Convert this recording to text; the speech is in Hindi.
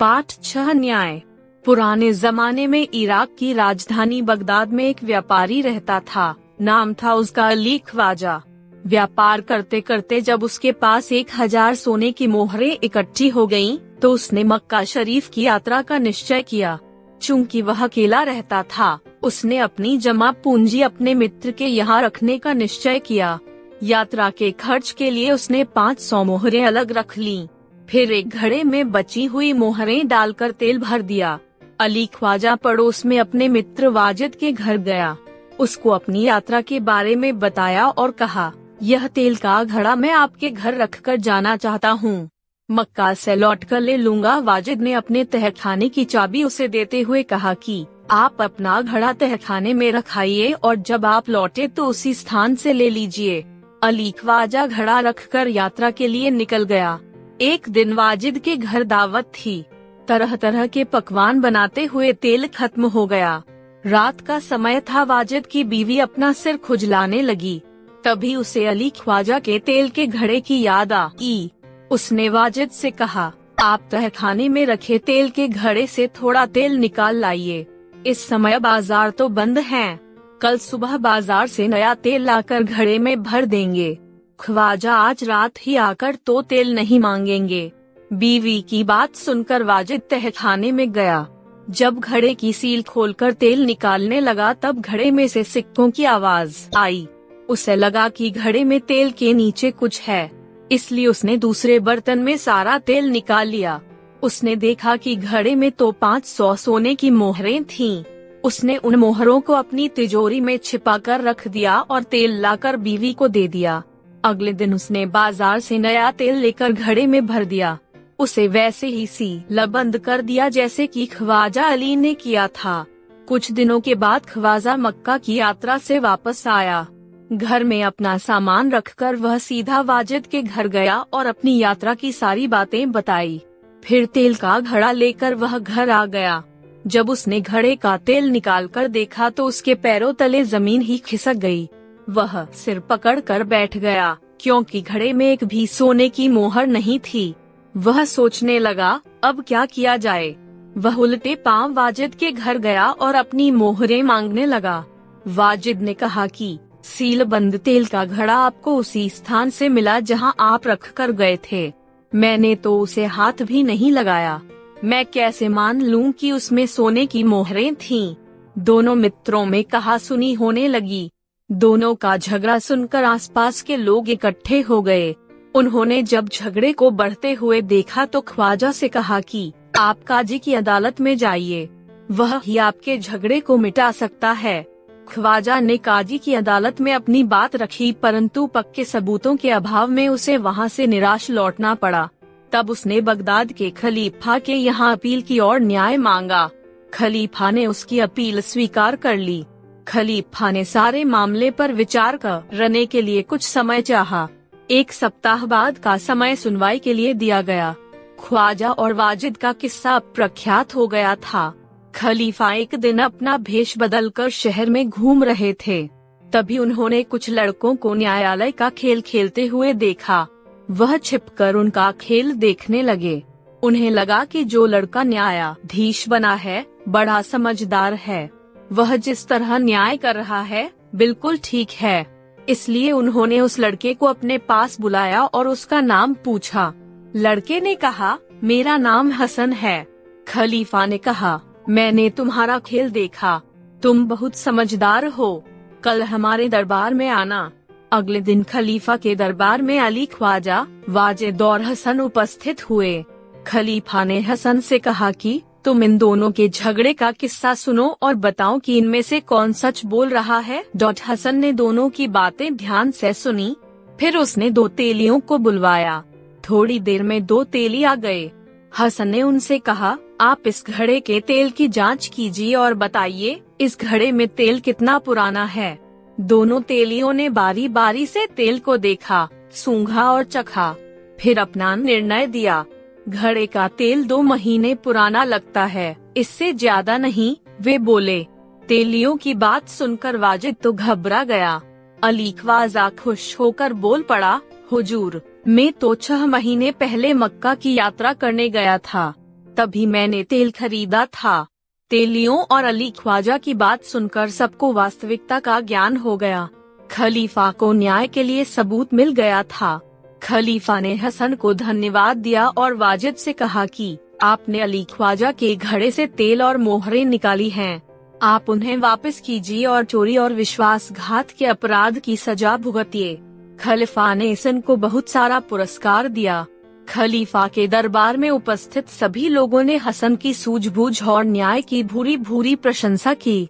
पाठ 6 न्याय। पुराने जमाने में इराक की राजधानी बगदाद में एक व्यापारी रहता था। नाम था उसका अली ख्वाजा। व्यापार करते करते जब उसके पास 1000 सोने की मोहरें इकट्ठी हो गईं, तो उसने मक्का शरीफ की यात्रा का निश्चय किया। चूंकि वह अकेला रहता था, उसने अपनी जमा पूंजी अपने मित्र के यहाँ रखने का निश्चय किया। यात्रा के खर्च के लिए उसने 500 मोहरें अलग रख लीं। फिर एक घड़े में बची हुई मोहरें डालकर तेल भर दिया। अली ख्वाजा पड़ोस में अपने मित्र वाजिद के घर गया। उसको अपनी यात्रा के बारे में बताया और कहा, यह तेल का घड़ा मैं आपके घर रखकर जाना चाहता हूँ। मक्का से लौटकर ले लूंगा। वाजिद ने अपने तहखाने की चाबी उसे देते हुए कहा कि आप अपना घड़ा तहखाने में रखाइए और जब आप लौटे तो उसी स्थान से ले लीजिए। अली ख्वाजा घड़ा रखकर यात्रा के लिए निकल गया। एक दिन वाजिद के घर दावत थी। तरह तरह के पकवान बनाते हुए तेल खत्म हो गया। रात का समय था। वाजिद की बीवी अपना सिर खुजलाने लगी। तभी उसे अली ख्वाजा के तेल के घड़े की याद आई। उसने वाजिद से कहा, आप तहखाने में रखे तेल के घड़े से थोड़ा तेल निकाल लाइए। इस समय बाजार तो बंद है। कल सुबह बाजार से नया तेल लाकर घड़े में भर देंगे। ख्वाजा आज रात ही आकर तो तेल नहीं मांगेंगे। बीवी की बात सुनकर वाजिद तहखाने में गया। जब घड़े की सील खोलकर तेल निकालने लगा, तब घड़े में से सिक्कों की आवाज आई। उसे लगा कि घड़े में तेल के नीचे कुछ है, इसलिए उसने दूसरे बर्तन में सारा तेल निकाल लिया। उसने देखा कि घड़े में तो 500 सोने की मोहरें थीं। उसने उन मोहरों को अपनी तिजोरी में छिपाकर रख दिया और तेल लाकर बीवी को दे दिया। अगले दिन उसने बाजार से नया तेल लेकर घड़े में भर दिया। उसे वैसे ही सील बंद कर दिया जैसे कि ख्वाजा अली ने किया था। कुछ दिनों के बाद ख्वाजा मक्का की यात्रा से वापस आया। घर में अपना सामान रखकर वह सीधा वाजिद के घर गया और अपनी यात्रा की सारी बातें बताई। फिर तेल का घड़ा लेकर वह घर आ गया। जब उसने घड़े का तेल निकालकर देखा तो उसके पैरों तले जमीन ही खिसक गई। वह सिर पकड़कर बैठ गया, क्योंकि घड़े में एक भी सोने की मोहर नहीं थी। वह सोचने लगा, अब क्या किया जाए। वह उल्टे पांव वाजिद के घर गया और अपनी मोहरें मांगने लगा। वाजिद ने कहा कि सील बंद तेल का घड़ा आपको उसी स्थान से मिला जहां आप रख कर गए थे। मैंने तो उसे हाथ भी नहीं लगाया। मैं कैसे मान लूं कि उसमें सोने की मोहरें थीं। दोनों मित्रों में कहासुनी होने लगी। दोनों का झगड़ा सुनकर आसपास के लोग इकट्ठे हो गए। उन्होंने जब झगड़े को बढ़ते हुए देखा तो ख्वाजा से कहा कि आप काजी की अदालत में जाइए, वह ही आपके झगड़े को मिटा सकता है। ख्वाजा ने काजी की अदालत में अपनी बात रखी, परंतु पक्के सबूतों के अभाव में उसे वहां से निराश लौटना पड़ा। तब उसने बगदाद के खलीफा के यहाँ अपील की और न्याय मांगा। खलीफा ने उसकी अपील स्वीकार कर ली। खलीफा ने सारे मामले पर विचार करने के लिए कुछ समय चाहा। 1 सप्ताह बाद का समय सुनवाई के लिए दिया गया। ख्वाजा और वाजिद का किस्सा प्रख्यात हो गया था। खलीफा एक दिन अपना भेष बदलकर शहर में घूम रहे थे। तभी उन्होंने कुछ लड़कों को न्यायालय का खेल खेलते हुए देखा। वह छिपकर उनका खेल देखने लगे। उन्हें लगा कि जो लड़का न्यायाधीश बना है बड़ा समझदार है। वह जिस तरह न्याय कर रहा है बिल्कुल ठीक है। इसलिए उन्होंने उस लड़के को अपने पास बुलाया और उसका नाम पूछा। लड़के ने कहा, मेरा नाम हसन है। खलीफा ने कहा, मैंने तुम्हारा खेल देखा, तुम बहुत समझदार हो। कल हमारे दरबार में आना। अगले दिन खलीफा के दरबार में अली ख्वाजा, वाजिद और हसन उपस्थित हुए। खलीफा ने हसन से कहा कि तुम इन दोनों के झगड़े का किस्सा सुनो और बताओ कि इनमें से कौन सच बोल रहा है। हसन ने दोनों की बातें ध्यान से सुनी। फिर उसने 2 तेलियों को बुलवाया। थोड़ी देर में 2 तेली आ गए। हसन ने उनसे कहा, आप इस घड़े के तेल की जांच कीजिए और बताइए इस घड़े में तेल कितना पुराना है। दोनों तेलियों ने बारी बारी से तेल को देखा, सूंघा और चखा, फिर अपना निर्णय दिया। घड़े का तेल 2 महीने पुराना लगता है, इससे ज्यादा नहीं, वे बोले। तेलियों की बात सुनकर वाजिद तो घबरा गया। अली ख्वाजा खुश होकर बोल पड़ा, हुजूर, मैं तो 6 महीने पहले मक्का की यात्रा करने गया था। तभी मैंने तेल खरीदा था। तेलियों और अली ख्वाजा की बात सुनकर सबको वास्तविकता का ज्ञान हो गया। खलीफा को न्याय के लिए सबूत मिल गया था। खलीफा ने हसन को धन्यवाद दिया और वाजिद से कहा कि आपने अली ख्वाजा के घड़े से तेल और मोहरें निकाली हैं। आप उन्हें वापस कीजिए और चोरी और विश्वासघात के अपराध की सजा भुगतिए। खलीफा ने हसन को बहुत सारा पुरस्कार दिया। खलीफा के दरबार में उपस्थित सभी लोगों ने हसन की सूझबूझ और न्याय की भूरी भूरी प्रशंसा की।